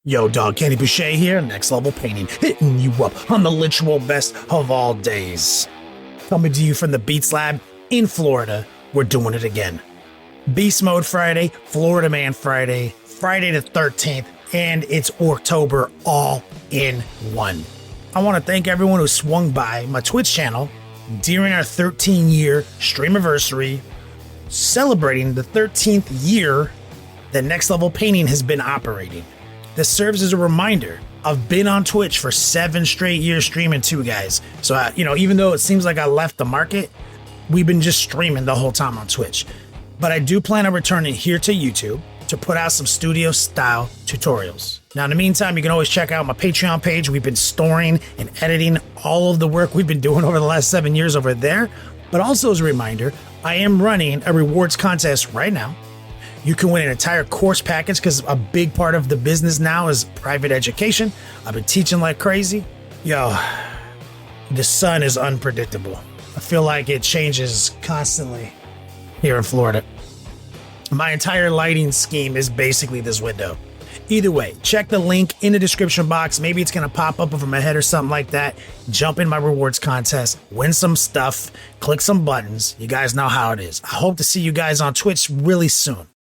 Yo, dog, Kenny Boucher here, Next Level Painting, hitting you up on the literal best of all days. Coming to you from the Beats Lab in Florida, we're doing it again. Beast Mode Friday, Florida Man Friday, Friday the 13th, and it's October all in one. I want to thank everyone who swung by my Twitch channel during our 13-year stream anniversary, celebrating the 13th year that Next Level Painting has been operating. This serves as a reminder. I've been on Twitch for 7 straight years streaming too, guys. So, even though it seems like I left the market, we've been just streaming the whole time on Twitch. But I do plan on returning here to YouTube to put out some studio-style tutorials. Now, in the meantime, you can always check out my Patreon page. We've been storing and editing all of the work we've been doing over the last 7 years over there. But also as a reminder, I am running a rewards contest right now. You can win an entire course package because a big part of the business now is private education. I've been teaching like crazy. Yo, the sun is unpredictable. I feel like it changes constantly here in Florida. My entire lighting scheme is basically this window. Either way, check the link in the description box. Maybe it's going to pop up over my head or something like that. Jump in my rewards contest, win some stuff, click some buttons. You guys know how it is. I hope to see you guys on Twitch really soon.